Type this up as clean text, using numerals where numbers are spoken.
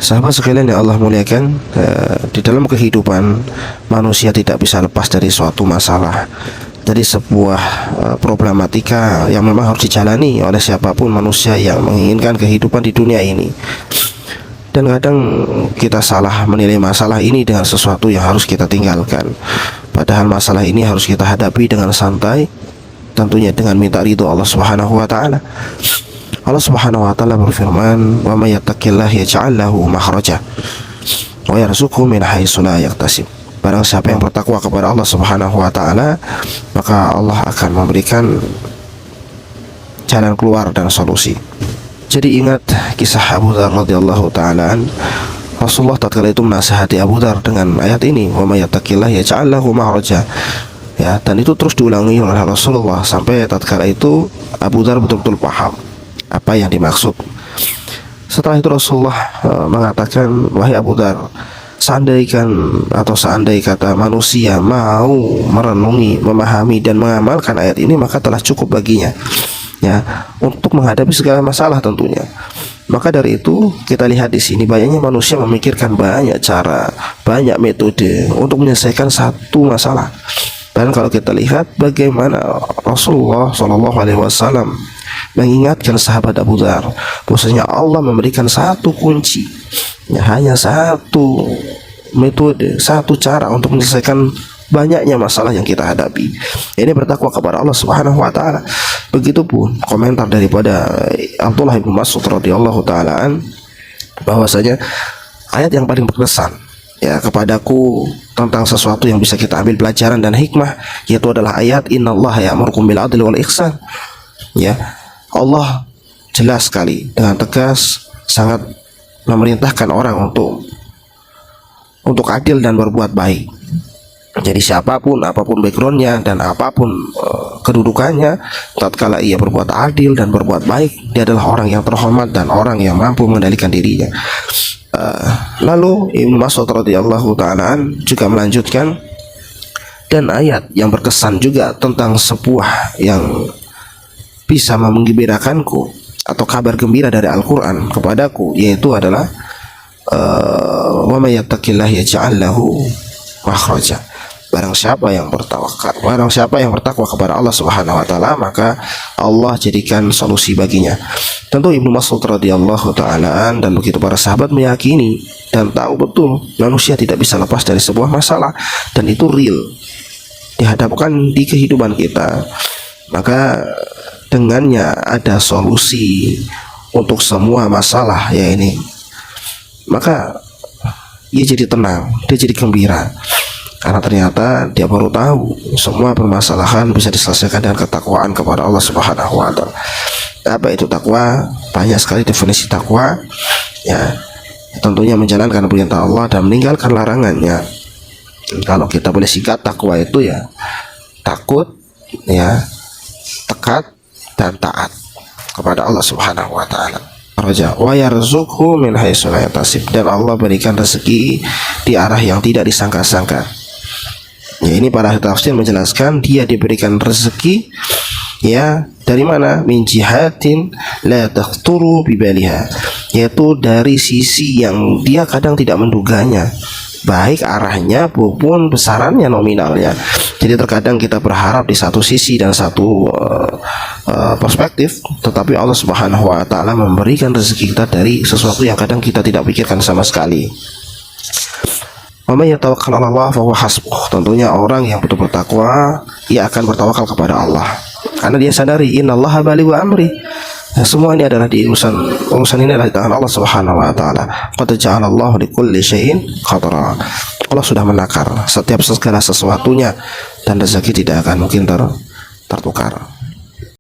Sahabat sekalian yang Allah muliakan, di dalam kehidupan manusia tidak bisa lepas dari suatu masalah, dari sebuah problematika yang memang harus dijalani oleh siapapun manusia yang menginginkan kehidupan di dunia ini. Dan kadang kita salah menilai masalah ini dengan sesuatu yang harus kita tinggalkan, padahal masalah ini harus kita hadapi dengan santai, tentunya dengan minta ridho Allah Subhanahu wa taala. Allah Subhanahu wa taala berfirman, "Wa may yattaqillah yaj'al lahu makhraja wa yarzuqhu min haitsu la yahtasib." Barang siapa yang bertakwa kepada Allah Subhanahu wa taala, maka Allah akan memberikan jalan keluar dan solusi. Jadi ingat kisah Abu Dzar radhiyallahu taala. Rasulullah tatkala itu menasihati Abu Dzar dengan ayat ini, "Wa may yattaqillah yaj'al lahu makhraja." Ya, dan itu terus diulangi oleh Rasulullah sampai tatkala itu Abu Dzar betul-betul paham apa yang dimaksud. Setelah itu Rasulullah mengatakan, "Wahai Abu Dzar, seandai kata manusia mau merenungi, memahami dan mengamalkan ayat ini, maka telah cukup baginya ya untuk menghadapi segala masalah tentunya." Maka dari itu kita lihat di sini banyaknya manusia memikirkan banyak cara, banyak metode untuk menyelesaikan satu masalah. Dan kalau kita lihat bagaimana Rasulullah SAW mengingatkan sahabat Abu Dzar, bahwasanya Allah memberikan satu kunci, ya, hanya satu metode, satu cara untuk menyelesaikan banyaknya masalah yang kita hadapi. Ini bertakwa kepada Allah Subhanahu wa taala. Begitupun komentar daripada Abdullah bin Mas'ud radhiyallahu taala bahwasanya ayat yang paling berkesan ya kepadaku tentang sesuatu yang bisa kita ambil pelajaran dan hikmah, yaitu adalah ayat innallaha ya'murukum bil adli wal ihsan. Ya, Allah jelas sekali dengan tegas sangat memerintahkan orang untuk adil dan berbuat baik. Jadi siapapun, apapun backgroundnya dan apapun kedudukannya, tatkala ia berbuat adil dan berbuat baik, dia adalah orang yang terhormat dan orang yang mampu mengendalikan dirinya. Lalu Ibnu Mas'ud radhiyallahu ta'ala juga melanjutkan, dan ayat yang berkesan juga tentang sebuah yang bisa menggembirakanku atau kabar gembira dari Al-Quran kepadaku, yaitu adalah wa may yattaqillah yaj'al lahu makhraja. Barang siapa yang bertakwa kepada Allah Subhanahu wa taala, maka Allah jadikan solusi baginya. Tentu Ibnu Mas'ud radhiyallahu taala dan begitu para sahabat meyakini dan tahu betul manusia tidak bisa lepas dari sebuah masalah, dan itu real dihadapkan di kehidupan kita. Maka dengannya ada solusi untuk semua masalah ya ini, maka dia jadi tenang, dia jadi gembira, karena ternyata dia baru tahu semua permasalahan bisa diselesaikan dengan ketakwaan kepada Allah Subhanahu wa taala. Apa itu takwa? Banyak sekali definisi takwa. Ya, tentunya menjalankan perintah Allah dan meninggalkan larangannya. Kalau kita boleh singkat, takwa itu ya takut, ya, tekad dan taat kepada Allah Subhanahu wa taala. Raja wa yarzuqhu min haitsu la yahtasib, dan Allah berikan rezeki di arah yang tidak disangka-sangka. Ya, ini para ahli tafsir menjelaskan dia diberikan rezeki ya dari mana? Min jihatin la takhturu bibaliha, yaitu dari sisi yang dia kadang tidak menduganya, baik arahnya maupun besarannya, nominalnya. Jadi terkadang kita berharap di satu sisi dan satu perspektif, tetapi Allah Subhanahu wa taala memberikan rezeki kita dari sesuatu yang kadang kita tidak pikirkan sama sekali. Wa may yatawakkal 'ala Allah fa huwa hasbuh. Tentunya orang yang betul bertakwa, ia akan bertawakal kepada Allah, karena dia sadari innallaha balighu amri. Semua ini adalah di urusan ini adalah di tangan Allah Subhanahu wa taala. Qad ja'alallahu likulli syai'in qadara. Allah sudah menakar setiap segala sesuatunya, dan rezeki tidak akan mungkin tertukar.